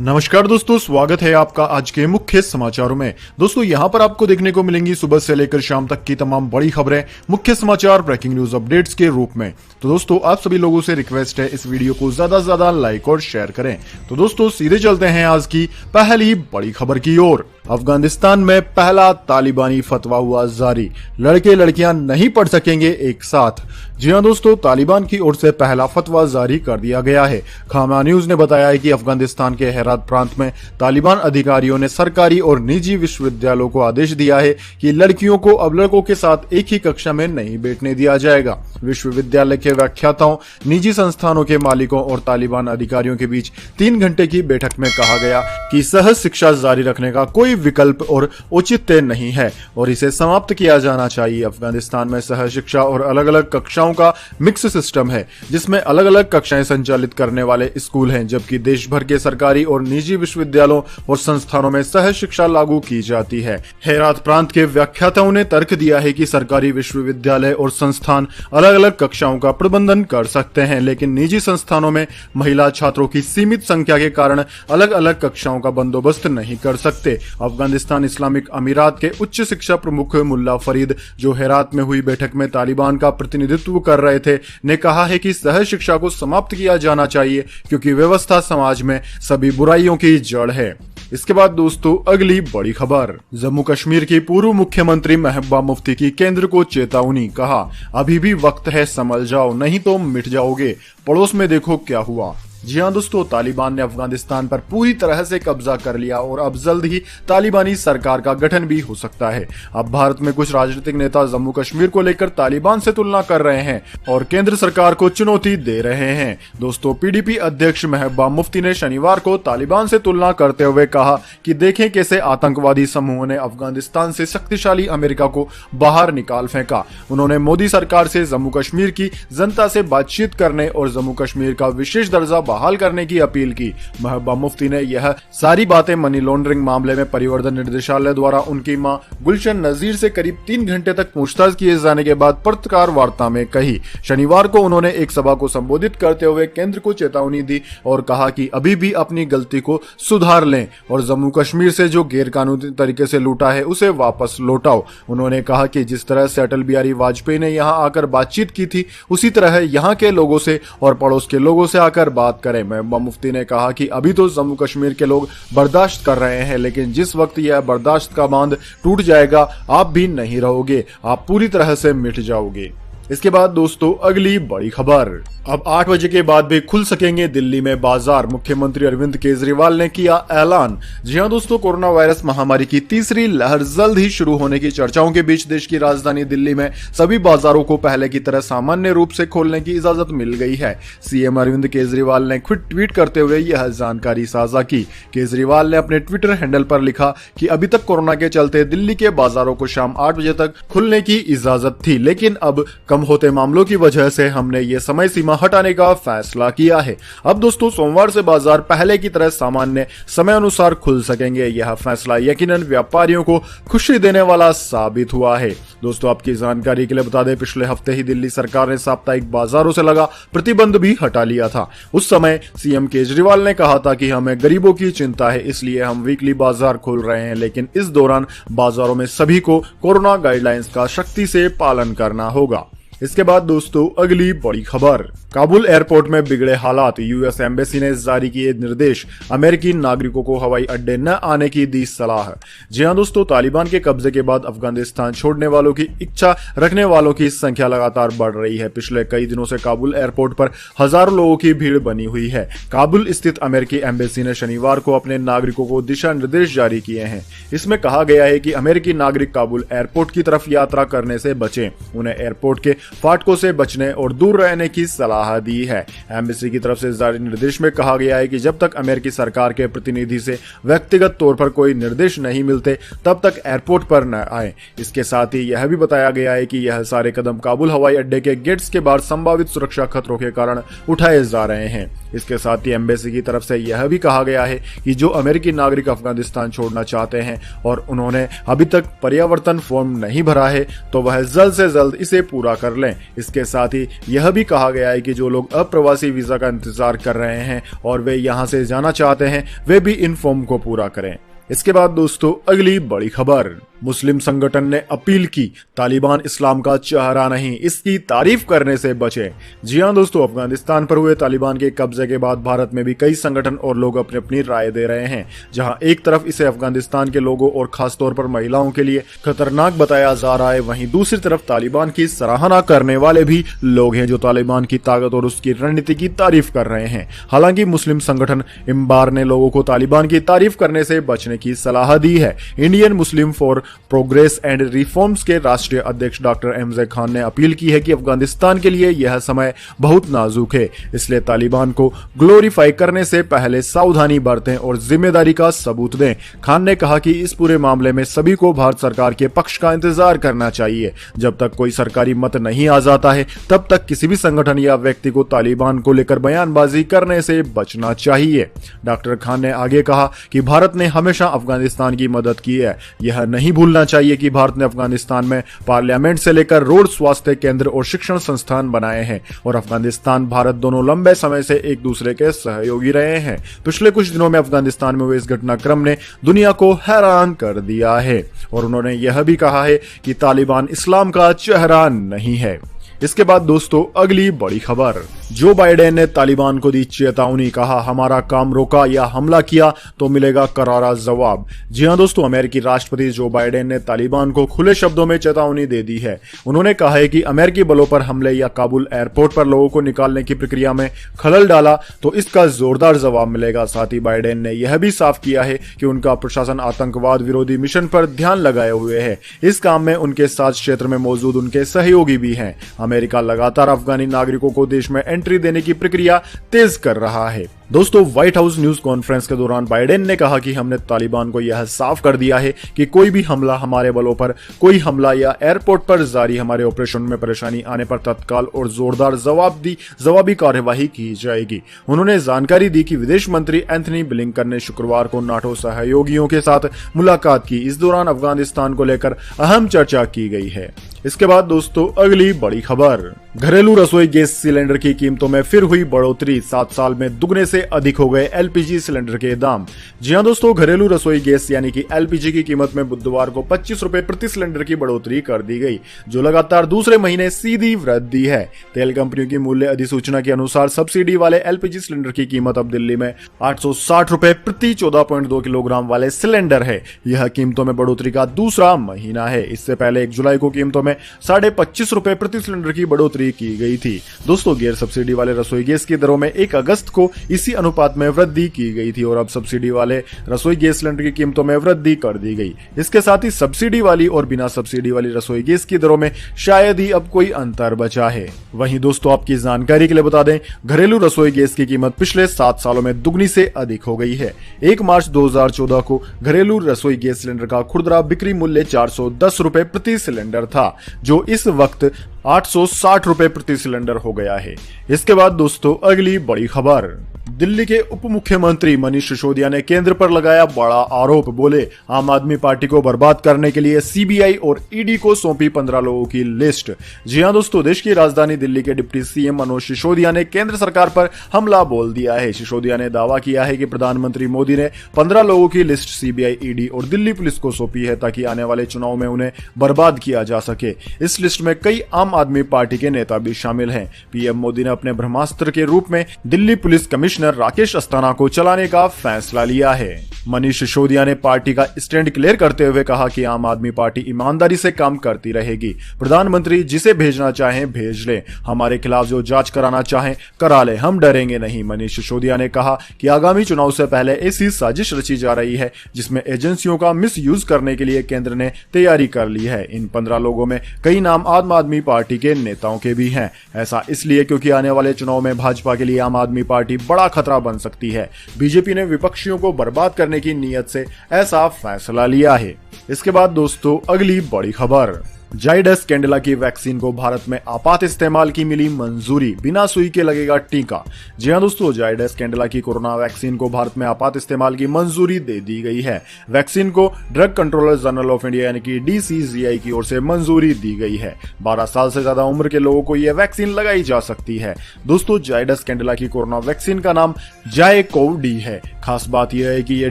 नमस्कार दोस्तों, स्वागत है आपका आज के मुख्य समाचारों में। दोस्तों यहां पर आपको देखने को मिलेंगी सुबह से लेकर शाम तक की तमाम बड़ी खबरें मुख्य समाचार ब्रेकिंग न्यूज अपडेट्स के रूप में। तो दोस्तों आप सभी लोगों से रिक्वेस्ट है इस वीडियो को ज्यादा से ज्यादा लाइक और शेयर करें। तो दोस्तों सीधे चलते हैं आज की पहली बड़ी खबर की ओर। अफगानिस्तान में पहला तालिबानी फतवा हुआ जारी, लड़के लड़कियां नहीं पढ़ सकेंगे एक साथ। जी हां दोस्तों, तालिबान की ओर से पहला फतवा जारी कर दिया गया है। खामा न्यूज ने बताया है कि अफगानिस्तान के हेरात प्रांत में तालिबान अधिकारियों ने सरकारी और निजी विश्वविद्यालयों को आदेश दिया है कि लड़कियों को अब लड़कों के साथ एक ही कक्षा में नहीं बैठने दिया जाएगा। विश्वविद्यालय के व्याख्याताओं, निजी संस्थानों के मालिकों और तालिबान अधिकारियों के बीच 3 घंटे की बैठक में कहा गया कि सहज शिक्षा जारी रखने का कोई विकल्प और औचित्य नहीं है और इसे समाप्त किया जाना चाहिए। अफगानिस्तान में सहज शिक्षा और अलग अलग कक्षाओं का मिक्स सिस्टम है, जिसमें अलग अलग कक्षाएं संचालित करने वाले स्कूल हैं, जबकि देश भर के सरकारी और निजी विश्वविद्यालयों और संस्थानों में सहज शिक्षा लागू की जाती है। हेरात प्रांत के व्याख्याताओं ने तर्क दिया है कि सरकारी विश्वविद्यालय और संस्थान अलग अलग कक्षाओं का प्रबंधन कर सकते हैं, लेकिन निजी संस्थानों में महिला छात्रों की सीमित संख्या के कारण अलग अलग कक्षाओं का बंदोबस्त नहीं कर सकते। अफगानिस्तान इस्लामिक अमीरात के उच्च शिक्षा प्रमुख मुल्ला फरीद, जो हेरात में हुई बैठक में तालिबान का प्रतिनिधित्व कर रहे थे, ने कहा है कि सहज शिक्षा को समाप्त किया जाना चाहिए क्योंकि व्यवस्था समाज में सभी बुराइयों की जड़ है। इसके बाद दोस्तों अगली बड़ी खबर, जम्मू कश्मीर की पूर्व मुख्यमंत्री महबूबा मुफ्ती की केंद्र को चेतावनी, कहा अभी भी वक्त है, संभल जाओ नहीं तो मिट जाओगे, पड़ोस में देखो क्या हुआ। जी हां दोस्तों, तालिबान ने अफगानिस्तान पर पूरी तरह से कब्जा कर लिया और अब जल्द ही तालिबानी सरकार का गठन भी हो सकता है। अब भारत में कुछ राजनीतिक नेता जम्मू कश्मीर को लेकर तालिबान से तुलना कर रहे हैं और केंद्र सरकार को चुनौती दे रहे हैं। दोस्तों पीडीपी अध्यक्ष महबूबा मुफ्ती ने शनिवार को तालिबान से तुलना करते हुए कहा कि देखें कैसे आतंकवादी समूहों ने अफगानिस्तान से शक्तिशाली अमेरिका को बाहर निकाल फेंका। उन्होंने मोदी सरकार से जम्मू कश्मीर की जनता से बातचीत करने और जम्मू कश्मीर का विशेष दर्जा बहाल करने की अपील की। महबूबा मुफ्ती ने यह सारी बातें मनी लॉन्ड्रिंग मामले में परिवर्तन निर्देशालय द्वारा उनकी मां गुलशन नजीर से करीब 3 घंटे तक पूछताछ किए जाने के बाद पत्रकार वार्ता में कही। शनिवार को उन्होंने एक सभा को संबोधित करते हुए केंद्र को चेतावनी दी और कहा कि अभी भी अपनी गलती को सुधार लें और जम्मू कश्मीर से जो गैरकानूनी तरीके से लूटा है उसे वापस लौटाओ। उन्होंने कहा कि जिस तरह से अटल बिहारी वाजपेयी ने यहां आकर बातचीत की थी, उसी तरह यहां के लोगों से और पड़ोस के लोगों से आकर बात करें। महबूबा मुफ्ती ने कहा कि अभी तो जम्मू कश्मीर के लोग बर्दाश्त कर रहे हैं, लेकिन जिस वक्त यह बर्दाश्त का बांध टूट जाएगा आप भी नहीं रहोगे, आप पूरी तरह से मिट जाओगे। इसके बाद दोस्तों अगली बड़ी खबर, अब 8 बजे के बाद भी खुल सकेंगे दिल्ली में बाजार, मुख्यमंत्री अरविंद केजरीवाल ने किया ऐलान। जी हां दोस्तों, कोरोना वायरस महामारी की तीसरी लहर जल्द ही शुरू होने की चर्चाओं के बीच देश की राजधानी दिल्ली में सभी बाजारों को पहले की तरह सामान्य रूप से खोलने की इजाजत मिल गई है। सीएम अरविंद केजरीवाल ने खुद ट्वीट करते हुए यह जानकारी साझा की। केजरीवाल ने अपने ट्विटर हैंडल पर लिखा कि अभी तक कोरोना के चलते दिल्ली के बाजारों को शाम 8 बजे तक खुलने की इजाजत थी, लेकिन अब कम होते मामलों की वजह से हमने ये समय सीमा हटाने का फैसला किया है। अब दोस्तों सोमवार से बाजार पहले की तरह सामान्य समय अनुसार खुल सकेंगे। यह फैसला यकीनन व्यापारियों को खुशी देने वाला साबित हुआ है। दोस्तों आपकी जानकारी के लिए बता दें, पिछले हफ्ते ही दिल्ली सरकार ने साप्ताहिक बाजारों से लगा प्रतिबंध भी हटा लिया था। उस समय सीएम केजरीवाल ने कहा था कि हमें गरीबों की चिंता है, इसलिए हम वीकली बाजार खोल रहे हैं, लेकिन इस दौरान बाजारों में सभी को कोरोना गाइडलाइंस का सख्ती से पालन करना होगा। इसके बाद दोस्तों अगली बड़ी खबर, काबुल एयरपोर्ट में बिगड़े हालात, यूएस एम्बेसी ने जारी किए निर्देश, अमेरिकी नागरिकों को हवाई अड्डे न आने की दी सलाह। जी हां दोस्तों, तालिबान के कब्जे के बाद अफगानिस्तान छोड़ने वालों की इच्छा रखने वालों की संख्या लगातार बढ़ रही है। पिछले कई दिनों से काबुल एयरपोर्ट पर हजारों लोगों की भीड़ बनी हुई है। काबुल स्थित अमेरिकी एम्बेसी ने शनिवार को अपने नागरिकों को दिशा निर्देश जारी किए हैं। इसमें कहा गया है कि अमेरिकी नागरिक काबुल एयरपोर्ट की तरफ यात्रा करने से बचें, उन्हें एयरपोर्ट के फाटकों से बचने और दूर रहने की सलाह दी है। एम्बेसी की तरफ से जारी निर्देश में कहा गया है कि जब तक अमेरिकी सरकार के प्रतिनिधि से व्यक्तिगत तौर पर कोई निर्देश नहीं मिलते तब तक एयरपोर्ट पर न आए। इसके साथ ही यह भी बताया गया है कि यह सारे कदम काबुल हवाई अड्डे के गेट्स के बाहर संभावित सुरक्षा खतरों के कारण उठाए जा रहे हैं। इसके साथ ही एम्बेसी की तरफ से यह भी कहा गया है कि जो अमेरिकी नागरिक अफगानिस्तान छोड़ना चाहते हैं और उन्होंने अभी तक पर्यावर्तन फॉर्म नहीं भरा है तो वह जल्द से जल्द इसे पूरा कर लें। इसके साथ ही यह भी कहा गया है कि जो लोग अप्रवासी वीजा का इंतजार कर रहे हैं और वे यहां से जाना चाहते हैं वे भी इन फॉर्म को पूरा करें। इसके बाद दोस्तों अगली बड़ी खबर, मुस्लिम संगठन ने अपील की तालिबान इस्लाम का चेहरा नहीं, इसकी तारीफ करने से बचे। जी हां दोस्तों, अफगानिस्तान पर हुए तालिबान के कब्जे के बाद भारत में भी कई संगठन और लोग अपनी अपनी राय दे रहे हैं। जहां एक तरफ इसे अफगानिस्तान के लोगों और खासतौर पर महिलाओं के लिए खतरनाक बताया जा रहा है, वहीं दूसरी तरफ तालिबान की सराहना करने वाले भी लोग हैं जो तालिबान की ताकत और उसकी रणनीति की तारीफ कर रहे हैं। हालांकि मुस्लिम संगठन इम्बार ने लोगों को तालिबान की तारीफ करने से बचने की सलाह दी है। Indian Muslim for progress and reforms के राष्ट्रीय अध्यक्ष डॉक्टर एमजे खान ने अपील की है कि अफगानिस्तान के लिए यह समय बहुत नाजुक है, इसलिए तालिबान को ग्लोरीफाई करने से पहले सावधानी बरतें और जिम्मेदारी का सबूत दें। खान ने कहा कि इस पूरे मामले में सभी को भारत सरकार के पक्ष का इंतजार करना चाहिए। जब तक कोई सरकारी मत नहीं आ जाता है तब तक किसी भी संगठन या व्यक्ति को तालिबान को लेकर बयानबाजी करने से बचना चाहिए। डॉक्टर खान ने आगे कहा कि भारत ने हमेशा अफगानिस्तान की मदद की है। यह नहीं भूलना चाहिए कि भारत ने अफगानिस्तान में पार्लियामेंट से लेकर रोड, स्वास्थ्य केंद्र और शिक्षण संस्थान बनाए हैं और अफगानिस्तान भारत दोनों लंबे समय से एक दूसरे के सहयोगी रहे हैं। पिछले कुछ दिनों में अफगानिस्तान में हुए इस घटनाक्रम ने दुनिया को हैरान कर दिया है और उन्होंने यह भी कहा है कि तालिबान इस्लाम का चेहरा नहीं है। इसके बाद दोस्तों अगली बड़ी खबर, जो बाइडेन ने तालिबान को दी चेतावनी, कहा हमारा काम रोका या हमला किया तो मिलेगा करारा जवाब। जी हां दोस्तों, अमेरिकी राष्ट्रपति जो बाइडेन ने तालिबान को खुले शब्दों में चेतावनी दे दी है। उन्होंने कहा है कि अमेरिकी बलों पर हमले या काबुल एयरपोर्ट पर लोगों को निकालने की प्रक्रिया में खलल डाला तो इसका जोरदार जवाब मिलेगा। साथ ही बाइडेन ने यह भी साफ किया है कि उनका प्रशासन आतंकवाद विरोधी मिशन पर ध्यान लगाए हुए है। इस काम में उनके साथ क्षेत्र में मौजूद उनके सहयोगी भी हैं। अमेरिका लगातार अफगानी नागरिकों को देश में एंट्री देने की प्रक्रिया तेज कर रहा है। दोस्तों, व्हाइट हाउस न्यूज कॉन्फ्रेंस के दौरान बाइडेन ने कहा कि हमने तालिबान को यह साफ कर दिया है कि कोई भी हमला हमारे बलों पर, कोई हमला या एयरपोर्ट पर जारी हमारे ऑपरेशन में परेशानी आने पर तत्काल और जोरदार जवाबी कार्यवाही की जाएगी। उन्होंने जानकारी दी कि विदेश मंत्री एंथनी ब्लिंकन ने शुक्रवार को नाटो सहयोगियों के साथ मुलाकात की। इस दौरान अफगानिस्तान को लेकर अहम चर्चा की गई है। इसके बाद दोस्तों अगली बड़ी खबर, घरेलू रसोई गैस सिलेंडर की कीमतों में फिर हुई बढ़ोतरी, 7 साल में दुगने से अधिक हो गए एलपीजी सिलेंडर के दाम। जी हां दोस्तों, घरेलू रसोई गैस यानी कि एलपीजी की कीमत में बुधवार को 25 रुपए प्रति सिलेंडर की बढ़ोतरी कर दी गई, जो लगातार दूसरे महीने सीधी वृद्धि है। तेल कंपनियों की मूल्य अधिसूचना के अनुसार सब्सिडी वाले एलपीजी सिलेंडर की कीमत अब दिल्ली में 860 रुपए प्रति 14.2 किलोग्राम वाले सिलेंडर है। यह कीमतों में बढ़ोतरी का दूसरा महीना है। इससे पहले 1 जुलाई को कीमतों में 25.5 रुपए प्रति सिलेंडर की बढ़ोतरी की गई थी। दोस्तों, गैर सब्सिडी वाले रसोई गैस की दरों में 1 अगस्त को इसी अनुपात में वृद्धि की गई थी और अब सब्सिडी वाले रसोई गैस सिलेंडर की कीमतों में वृद्धि कर दी गई। इसके साथ ही सब्सिडी वाली और बिना सब्सिडी वाली रसोई गैस की दरों में शायद ही अब कोई अंतर बचा है। वहीं दोस्तों, आपकी जानकारी के लिए बता दें, घरेलू रसोई गैस की कीमत पिछले 7 सालों में दुगनी से अधिक हो गई है। 1 मार्च 2014 को घरेलू रसोई गैस सिलेंडर का खुदरा बिक्री मूल्य 410 रुपए प्रति सिलेंडर था, जो इस वक्त 860 रुपए प्रति सिलेंडर हो गया है। इसके बाद दोस्तों अगली बड़ी खबर, दिल्ली के उप मुख्यमंत्री मनीष सिसोदिया ने केंद्र पर लगाया बड़ा आरोप। बोले आम आदमी पार्टी को बर्बाद करने के लिए सीबीआई और ईडी को सौंपी 15 लोगों की लिस्ट। जी हां दोस्तों, देश की राजधानी दिल्ली के डिप्टी सीएम मनोज सिसोदिया ने केंद्र सरकार पर हमला बोल दिया है। सिसोदिया ने दावा किया है कि प्रधानमंत्री मोदी ने 15 लोगों की लिस्ट सीबीआई, ईडी और दिल्ली पुलिस को सौंपी है ताकि आने वाले चुनाव में उन्हें बर्बाद किया जा सके। इस लिस्ट में कई आम आदमी पार्टी के नेता भी शामिल हैं। पीएम मोदी ने अपने ब्रह्मास्त्र के रूप में दिल्ली पुलिस कमिश्नर राकेश अस्थाना को चलाने का फैसला लिया है। मनीष सिसोदिया ने पार्टी का स्टैंड क्लियर करते हुए कहा कि आम आदमी पार्टी ईमानदारी से काम करती रहेगी। प्रधानमंत्री जिसे भेजना चाहें भेज ले, हमारे खिलाफ जो जांच कराना चाहें करा ले, हम डरेंगे नहीं। मनीष सिसोदिया ने कहा कि आगामी चुनाव से पहले ऐसी साजिश रची जा रही है जिसमें एजेंसियों का मिस यूज करने के लिए केंद्र ने तैयारी कर ली है। इन 15 लोगों में कई नाम आम आदमी पार्टी के नेताओं के भी हैं। ऐसा इसलिए क्योंकि आने वाले चुनाव में भाजपा के लिए आम आदमी पार्टी बड़ा खतरा बन सकती है। बीजेपी ने विपक्षियों को बर्बाद करने की नीयत से ऐसा फैसला लिया है। इसके बाद दोस्तों अगली बड़ी खबर, जाइडस कैंडिला की वैक्सीन को भारत में आपात इस्तेमाल की मिली मंजूरी, बिना सुई के लगेगा टीका। जी हां दोस्तों, जाइडस कैंडिला की कोरोना वैक्सीन को भारत में आपात इस्तेमाल की मंजूरी दे दी गई है। वैक्सीन को drug controller general of India यानी कि DCGI की ओर से मंजूरी दी गई है। 12 साल से ज्यादा उम्र के लोगों को यह वैक्सीन लगाई जा सकती है। दोस्तों, जाइडस कैंडिला की कोरोना वैक्सीन का नाम जाइकोव-डी है। खास बात यह है कि यह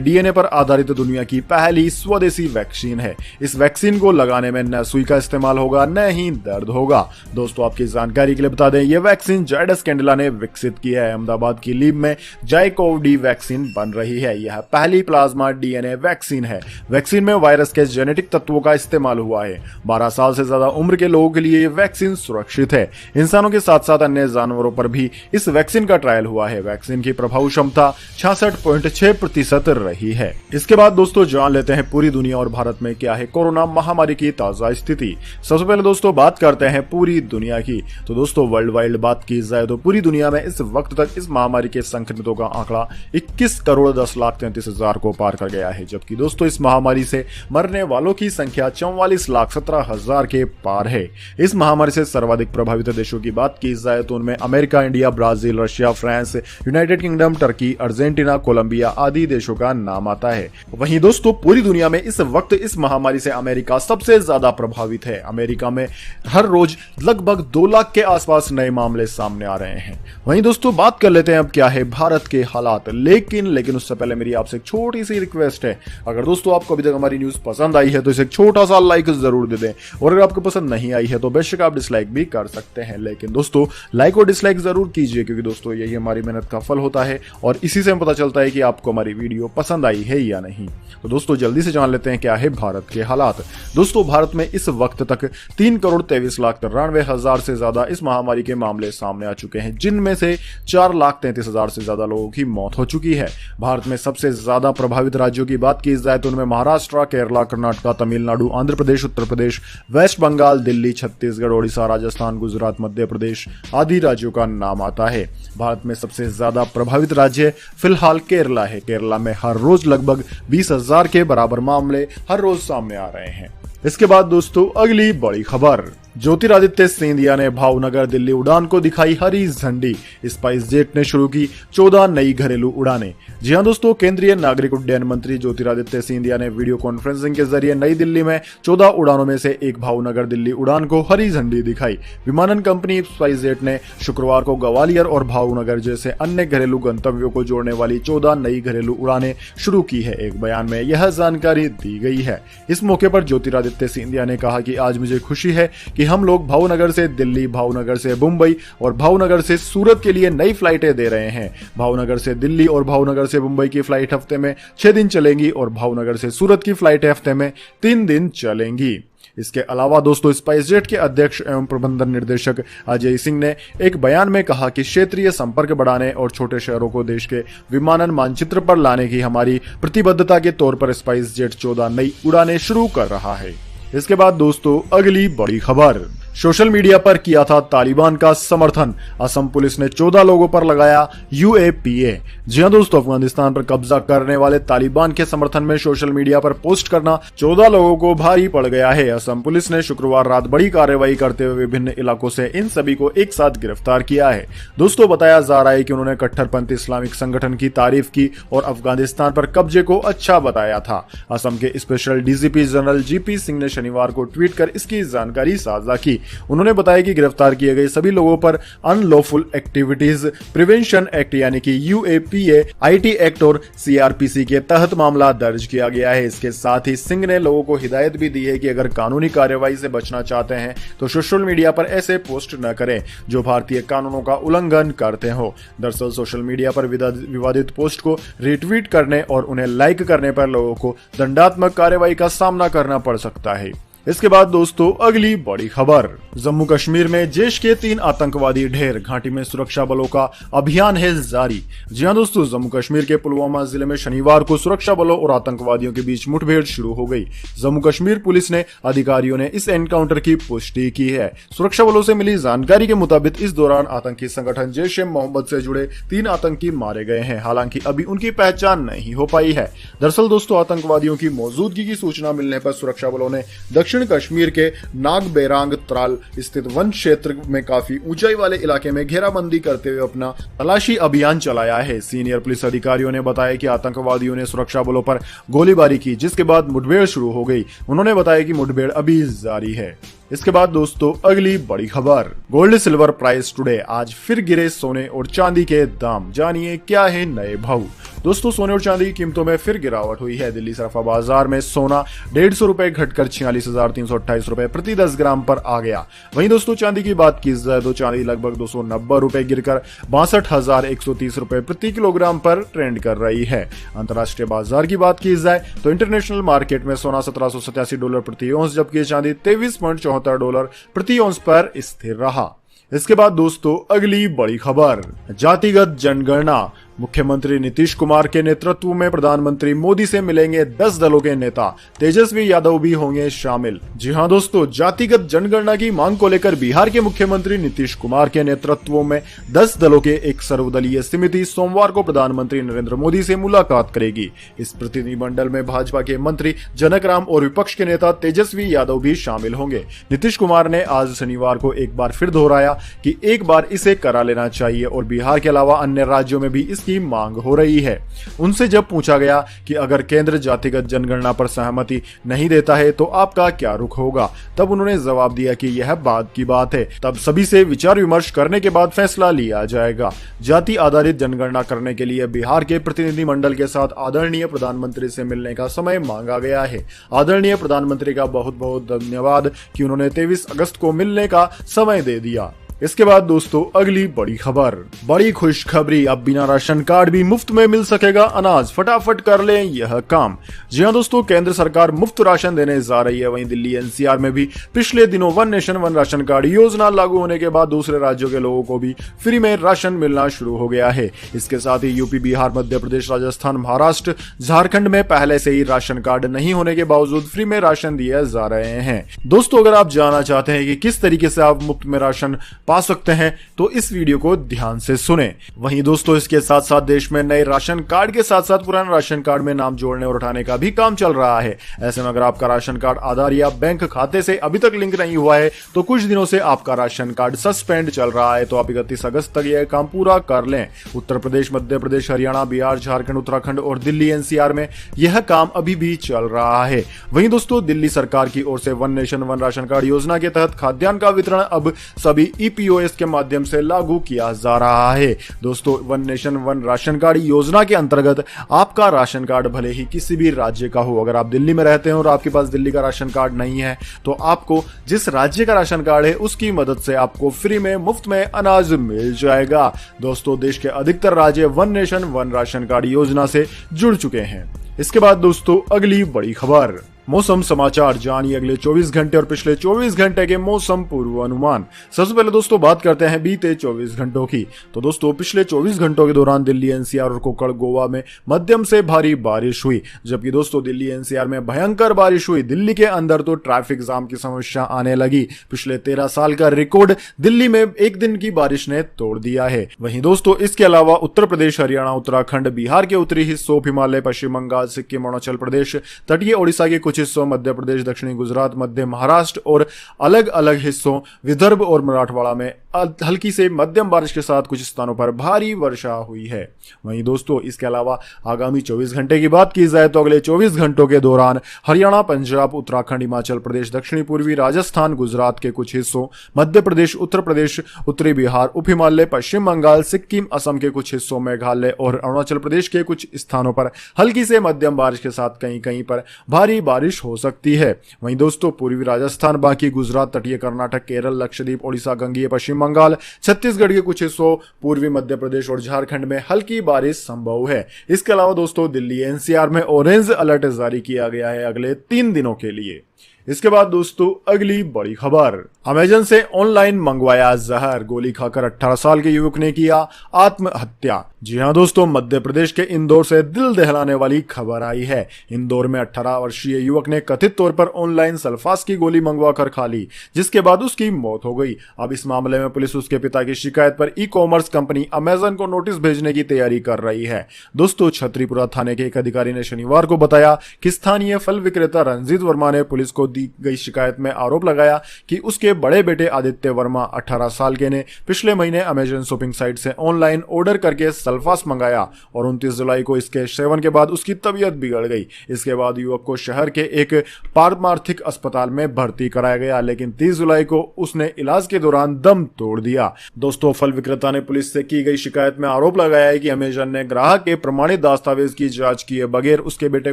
DNA पर आधारित दुनिया की पहली स्वदेशी वैक्सीन है। इस वैक्सीन को लगाने में न सुई का इस्तेमाल होगा, न ही दर्द होगा। दोस्तों, आपकी जानकारी के लिए बता दें, यह वैक्सीन जाइडस कैंडिला ने विकसित की है। अहमदाबाद की लीब में जाइकोव-डी वैक्सीन बन रही है। यह पहली प्लाज्मा DNA वैक्सीन है। वैक्सीन में वायरस के जेनेटिक तत्वों का इस्तेमाल हुआ है। 12 साल से ज्यादा उम्र के लोगों के लिए यह वैक्सीन सुरक्षित है। इंसानों के साथ साथ अन्य जानवरों पर भी इस वैक्सीन का ट्रायल हुआ है। वैक्सीन की प्रभाव क्षमता 66.6% रही है। इसके बाद दोस्तों जान लेते हैं पूरी दुनिया और भारत में क्या है कोरोना महामारी की ताजा स्थिति। सबसे पहले दोस्तों बात करते हैं पूरी दुनिया की। तो दोस्तों वर्ल्ड वाइड बात की जाए तो पूरी दुनिया में इस वक्त तक इस महामारी के संक्रमितों का आंकड़ा 21,10,33,000 को पार कर गया है। जबकि दोस्तों इस महामारी से मरने वालों की संख्या 44,17,000 के पार है। इस महामारी से सर्वाधिक प्रभावित देशों की बात की जाए तो उनमें America, India, Brazil, Russia, France, United Kingdom, Turkey, Argentina, Colombia आदि देशों का नाम आता है। वहीं दोस्तों पूरी दुनिया में इस वक्त इस महामारी से अमेरिका सबसे ज्यादा प्रभावित है। अमेरिका में हर रोज लगभग 2 लाख के आसपास नए मामले सामने आ रहे हैं। वहीं दोस्तों बात कर लेते हैं अब क्या है भारत के हालात। लेकिन उससे पहले मेरी आपसे एक छोटी सी रिक्वेस्ट है, अगर दोस्तों आपको अभी तक हमारी न्यूज पसंद आई है तो इसे एक छोटा सा लाइक जरूर दे दें, और अगर आपको पसंद नहीं आई है तो बेशक आप डिसलाइक भी कर सकते हैं। लेकिन दोस्तों लाइक और डिसलाइक जरूर कीजिए, क्योंकि दोस्तों यही हमारी मेहनत का फल होता है और इसी से हमें पता चलता है कि आपको हमारी वीडियो पसंद आई है या नहीं। तो दोस्तों जल्दी से जान लेते हैं क्या है भारत के हालात। दोस्तों भारत में इस वक्त तक 3,23,93,000 से ज्यादा इस महामारी के मामले सामने आ चुके हैं, जिनमें से 4,33,000 से ज्यादा लोगों की मौत हो चुकी है। भारत में सबसे ज्यादा प्रभावित राज्यों की बात की जाए तो उनमें महाराष्ट्र, केरला, कर्नाटक, तमिलनाडु, आंध्र प्रदेश, उत्तर प्रदेश, वेस्ट बंगाल, दिल्ली, छत्तीसगढ़, ओडिशा, राजस्थान, गुजरात, मध्य प्रदेश आदि राज्यों का नाम आता है। भारत में सबसे ज्यादा प्रभावित राज्य फिलहाल केरला है। केरला में हर रोज लगभग 20,000 के बराबर मामले हर रोज सामने आ रहे हैं। इसके बाद दोस्तों अगली बड़ी खबर, ज्योतिरादित्य सिंधिया ने भावनगर दिल्ली उड़ान को दिखाई हरी झंडी। स्पाइस जेट ने शुरू की 14 नई घरेलू उड़ानें। जी हां दोस्तों, केंद्रीय नागरिक उड्डयन मंत्री ज्योतिरादित्य सिंधिया ने वीडियो कॉन्फ्रेंसिंग के जरिए नई दिल्ली में 14 उड़ानों में से एक भावनगर दिल्ली उड़ान को हरी झंडी दिखाई। विमानन कंपनी स्पाइस जेट ने शुक्रवार को ग्वालियर और भावनगर जैसे अन्य घरेलू गंतव्यों को जोड़ने वाली 14 नई घरेलू उड़ानें शुरू की है। एक बयान में यह जानकारी दी गई है। इस मौके पर ज्योतिरादित्य सिंधिया ने कहा कि आज मुझे खुशी है कि हम लोग भावनगर से दिल्ली, भावनगर से मुंबई और भावनगर से सूरत के लिए नई फ्लाइटें दे रहे हैं। भावनगर से दिल्ली और भावनगर से मुंबई की फ्लाइट हफ्ते में 6 दिन चलेंगी और भावनगर से सूरत की फ्लाइटें हफ्ते में 3 दिन चलेंगी। इसके अलावा दोस्तों स्पाइस जेट के अध्यक्ष एवं प्रबंधन निर्देशक अजय सिंह ने एक बयान में कहा कि क्षेत्रीय संपर्क बढ़ाने और छोटे शहरों को देश के विमानन मानचित्र पर लाने की हमारी प्रतिबद्धता के तौर पर स्पाइस जेट 14 नई उड़ानें शुरू कर रहा है। इसके बाद दोस्तों अगली बड़ी खबर, सोशल मीडिया पर किया था तालिबान का समर्थन। असम पुलिस ने 14 लोगों पर लगाया UAPA। जी हां दोस्तों, अफगानिस्तान पर कब्जा करने वाले तालिबान के समर्थन में सोशल मीडिया पर पोस्ट करना 14 लोगों को भारी पड़ गया है। असम पुलिस ने शुक्रवार रात बड़ी कार्रवाई करते हुए विभिन्न इलाकों से इन सभी को एक साथ गिरफ्तार किया है। दोस्तों बताया जा रहा है कि उन्होंने कट्टरपंथी इस्लामिक संगठन की तारीफ की और अफगानिस्तान पर कब्जे को अच्छा बताया था। असम के special DGP general GP Singh ने शनिवार को ट्वीट कर इसकी जानकारी साझा की। उन्होंने बताया कि गिरफ्तार किए गए सभी लोगों पर अनलॉफुल एक्टिविटीज प्रिवेंशन एक्ट यानी कि UAPA, IT एक्ट और CRPC के तहत मामला दर्ज किया गया है। इसके साथ ही सिंह ने लोगों को हिदायत भी दी है कि अगर कानूनी कार्रवाई से बचना चाहते हैं तो सोशल मीडिया पर ऐसे पोस्ट न करें जो भारतीय कानूनों का उल्लंघन करते हो। दरअसल सोशल मीडिया पर विवादित पोस्ट को रिट्वीट करने और उन्हें लाइक करने पर लोगों को दंडात्मक कार्रवाई का सामना करना पड़ सकता है। इसके बाद दोस्तों अगली बड़ी खबर, जम्मू कश्मीर में जैश के 3 आतंकवादी ढेर, घाटी में सुरक्षा बलों का अभियान है जारी। जी हां दोस्तों, जम्मू कश्मीर के पुलवामा जिले में शनिवार को सुरक्षा बलों और आतंकवादियों के बीच मुठभेड़ शुरू हो गई। जम्मू कश्मीर पुलिस ने अधिकारियों ने इस एनकाउंटर की पुष्टि की है। सुरक्षा बलों से मिली जानकारी के मुताबिक इस दौरान आतंकी संगठन जैश-ए-मोहम्मद से जुड़े 3 आतंकी मारे गए हैं। हालांकि अभी उनकी पहचान नहीं हो पाई है। दरअसल दोस्तों आतंकवादियों की मौजूदगी की सूचना मिलने पर सुरक्षा बलों ने दक्षिण दक्षिण कश्मीर के नागबेरांग त्राल स्थित वन क्षेत्र में काफी ऊंचाई वाले इलाके में घेराबंदी करते हुए अपना तलाशी अभियान चलाया है। सीनियर पुलिस अधिकारियों ने बताया कि आतंकवादियों ने सुरक्षा बलों पर गोलीबारी की, जिसके बाद मुठभेड़ शुरू हो गई। उन्होंने बताया कि मुठभेड़ अभी जारी है। इसके बाद दोस्तों अगली बड़ी खबर, गोल्ड सिल्वर प्राइस टुडे, आज फिर गिरे सोने और चांदी के दाम, जानिए क्या है नए भाव। दोस्तों सोने और चांदी की कीमतों में फिर गिरावट हुई है। दिल्ली सराफा बाजार में सोना 150 रुपए घटकर 46,328 रुपए प्रति 10 ग्राम पर आ गया। वहीं दोस्तों चांदी की बात की जाए तो चांदी लगभग 290 रुपए गिरकर 62,130 रुपए प्रति किलोग्राम पर ट्रेंड कर रही है। अंतर्राष्ट्रीय बाजार की बात की जाए तो इंटरनेशनल मार्केट में सोना $1787 प्रति औंस, जबकि चांदी $23.74 प्रति औंस पर स्थिर रहा। इसके बाद दोस्तों अगली बड़ी खबर, जातिगत जनगणना, मुख्यमंत्री नीतीश कुमार के नेतृत्व में प्रधानमंत्री मोदी से मिलेंगे 10 दलों के नेता, तेजस्वी यादव भी होंगे शामिल। जी हां दोस्तों, जातिगत जनगणना की मांग को लेकर बिहार के मुख्यमंत्री नीतीश कुमार के नेतृत्व में 10 दलों के एक सर्वदलीय समिति सोमवार को प्रधानमंत्री नरेंद्र मोदी से मुलाकात करेगी। इस प्रतिनिधिमंडल में भाजपा के मंत्री जनक राम और विपक्ष के नेता तेजस्वी यादव भी शामिल होंगे। नीतीश कुमार ने आज शनिवार को एक बार फिर दोहराया कि एक बार इसे करा लेना चाहिए और बिहार के अलावा अन्य राज्यों में भी की मांग हो रही है। उनसे जब पूछा गया कि अगर केंद्र जातिगत जनगणना पर सहमति नहीं देता है तो आपका क्या रुख होगा, तब उन्होंने जवाब दिया कि यह बाद की बात है, तब सभी से विचार विमर्श करने के बाद फैसला लिया जाएगा। जाति आधारित जनगणना करने के लिए बिहार के प्रतिनिधिमंडल के साथ आदरणीय प्रधानमंत्री से मिलने का समय मांगा गया है। आदरणीय प्रधानमंत्री का बहुत बहुत धन्यवाद कि उन्होंने 23 अगस्त को मिलने का समय दे दिया। इसके बाद दोस्तों अगली बड़ी खबर, बड़ी खुशखबरी, अब बिना राशन कार्ड भी मुफ्त में मिल सकेगा अनाज, फटाफट कर लें यह काम। जी हां दोस्तों, केंद्र सरकार मुफ्त राशन देने जा रही है। वहीं दिल्ली एनसीआर में भी पिछले दिनों one nation one ration card योजना लागू होने के बाद दूसरे राज्यों के लोगों को भी फ्री में राशन मिलना शुरू हो गया है। इसके साथ ही यूपी, बिहार, मध्य प्रदेश, राजस्थान, महाराष्ट्र, झारखंड में पहले से ही राशन कार्ड नहीं होने के बावजूद फ्री में राशन दिए जा रहे हैं। दोस्तों अगर आप जानना चाहते हैं कि किस तरीके से आप मुफ्त में राशन पा सकते हैं तो इस वीडियो को ध्यान से सुने। वहीं दोस्तों इसके साथ साथ देश में नए राशन कार्ड के साथ साथ पुराने राशन कार्ड में नाम जोड़ने और उठाने का भी काम चल रहा है। ऐसे में अगर आपका राशन कार्ड आधार या बैंक खाते से अभी तक लिंक नहीं हुआ है तो कुछ दिनों से आपका राशन कार्ड सस्पेंड चल रहा है, तो आप 31 अगस्त तक यह काम पूरा कर लें। उत्तर प्रदेश, मध्य प्रदेश, हरियाणा, बिहार, झारखंड, उत्तराखंड और दिल्ली एनसीआर में यह काम अभी भी चल रहा है। वहीं दोस्तों दिल्ली सरकार की ओर से one nation one ration card योजना के तहत खाद्यान्न का वितरण अब सभी ईपीओएस के माध्यम से लागू किया जा रहा है। दोस्तों one nation one ration card योजना के अंतर्गत आपका राशन कार्ड भले ही किसी भी राज्य का हो, अगर आप दिल्ली में रहते हैं और आपके पास दिल्ली का राशन कार्ड नहीं है तो आपको जिस राज्य का राशन कार्ड है उसकी मदद से आपको फ्री में मुफ्त में अनाज मिल जाएगा। दोस्तों देश के अधिकतर राज्य one nation one ration card योजना से जुड़ चुके हैं। इसके बाद दोस्तों अगली बड़ी खबर, मौसम समाचार, जानिए अगले 24 घंटे और पिछले 24 घंटे के मौसम पूर्वानुमान। सबसे पहले दोस्तों बात करते हैं बीते 24 घंटों की। तो दोस्तों पिछले 24 घंटों के दौरान दिल्ली एनसीआर और कोंकण गोवा में मध्यम से भारी बारिश हुई, जबकि दोस्तों दिल्ली एनसीआर में भयंकर बारिश हुई। दिल्ली के अंदर तो ट्रैफिक जाम की समस्या आने लगी। पिछले 13 साल का रिकॉर्ड दिल्ली में एक दिन की बारिश ने तोड़ दिया है। वहीं दोस्तों इसके अलावा उत्तर प्रदेश, हरियाणा, उत्तराखंड, बिहार के उत्तरी हिस्सों, हिमालय, पश्चिम बंगाल, सिक्किम, अरुणाचल प्रदेश, तटीय ओडिशा के कुछ हिस्सों, मध्य प्रदेश, दक्षिणी गुजरात, मध्य महाराष्ट्र और अलग अलग हिस्सों, विदर्भ और मराठवाड़ा में हल्की से मध्यम बारिश के साथ कुछ स्थानों पर भारी वर्षा हुई है। वहीं दोस्तों इसके अलावा आगामी 24 घंटे की बात की जाए तो अगले 24 घंटों के दौरान हरियाणा, पंजाब, उत्तराखंड, हिमाचल प्रदेश, दक्षिणी पूर्वी राजस्थान, गुजरात के कुछ हिस्सों, मध्य प्रदेश, उत्तर प्रदेश, उत्तरी बिहार, उप हिमालय, पश्चिम बंगाल, सिक्किम, असम के कुछ हिस्सों, मेघालय और अरुणाचल प्रदेश के कुछ स्थानों पर हल्की से मध्यम बारिश के साथ कहीं कहीं पर भारी बारिश हो सकती है। वहीं दोस्तों पूर्वी राजस्थान, बाकी गुजरात, तटीय कर्नाटक, केरल, लक्षद्वीप, ओडिशा, गंगीय पश्चिम बंगाल, छत्तीसगढ़ के कुछ हिस्सों, पूर्वी मध्य प्रदेश और झारखंड में हल्की बारिश संभव है। इसके अलावा दोस्तों दिल्ली एनसीआर में ऑरेंज अलर्ट जारी किया गया है अगले 3 दिनों के लिए। इसके बाद दोस्तों अगली बड़ी खबर, अमेजन से ऑनलाइन मंगवाया जहर, गोली खाकर 18 साल के युवक ने किया आत्महत्या। जी हां दोस्तों, मध्य प्रदेश के इंदौर से दिल दहलाने वाली खबर आई है। इंदौर में 18 वर्षीय युवक ने कथित तौर पर ऑनलाइन सल्फास की गोली मंगवाकर खा ली, जिसके बाद उसकी मौत हो गई। अब इस मामले में पुलिस उसके पिता की शिकायत पर ई कॉमर्स कंपनी अमेजन को नोटिस भेजने की तैयारी कर रही है। दोस्तों, छतरीपुरा थाने के एक अधिकारी ने शनिवार को बताया कि स्थानीय फल विक्रेता रंजीत वर्मा ने पुलिस को दी गई शिकायत में आरोप लगाया कि उसके बड़े बेटे आदित्य वर्मा 18 साल के ने पिछले महीने अमेजन शॉपिंग साइट से ऑनलाइन ऑर्डर करके सल्फास मंगाया और 29 जुलाई को इसके सेवन के बाद उसकी तबीयत बिगड़ गई। इसके बाद युवक को शहर के एक पारमार्थिक अस्पताल में भर्ती कराया गया, लेकिन 30 जुलाई को उसने इलाज के दौरान दम तोड़ दिया। दोस्तों, फल विक्रेता ने पुलिस से की गई शिकायत में आरोप लगाया है कि अमेजन ने ग्राहक के प्रमाणित दस्तावेज की जांच किए बगैर उसके बेटे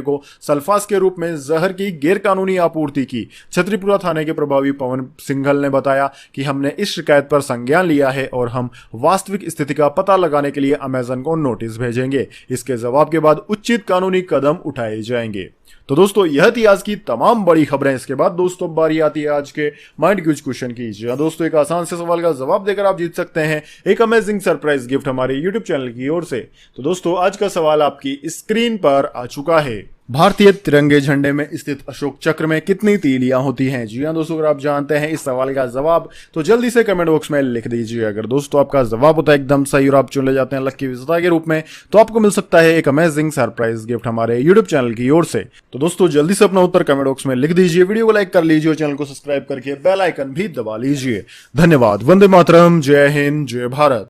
को सल्फास के रूप में जहर की गैरकानूनी आपूर्ति की। छतरीपुरा थाने के प्रभावी पवन सिंघल ने बताया कि हमने इस शिकायत पर संज्ञान लिया है और हम वास्तविक स्थिति का पता लगाने के लिए अमेजन को नोटिस भेजेंगे। इसके जवाब के बाद उचित कानूनी कदम उठाए जाएंगे। तो दोस्तों, यह थी आज की तमाम बड़ी खबरें। इसके बाद दोस्तों बारी आती है आज के माइंड क्यूज क्वेश्चन की। जी हां दोस्तों, एक आसान से सवाल का जवाब देकर आप जीत सकते हैं एक अमेजिंग सरप्राइज गिफ्ट हमारे यूट्यूब चैनल की ओर से। तो दोस्तों, आज का सवाल आपकी स्क्रीन पर आ चुका है। भारतीय तिरंगे झंडे में स्थित अशोक चक्र में कितनी तीलियां होती हैं? जी हां दोस्तों, अगर आप जानते हैं इस सवाल का जवाब तो जल्दी से कमेंट बॉक्स में लिख दीजिए। अगर दोस्तों आपका जवाब होता है एकदम सही और आप चुन ले जाते हैं लकी विजेता के रूप में, तो आपको मिल सकता है एक अमेजिंग सरप्राइज गिफ्ट हमारे यूट्यूब चैनल की ओर से। तो दोस्तों, जल्दी से अपना उत्तर कमेंट बॉक्स में लिख दीजिए, वीडियो को लाइक कर लीजिए और चैनल को सब्सक्राइब करके बेल आइकन भी दबा लीजिए। धन्यवाद। वंदे मातरम। जय हिंद, जय भारत।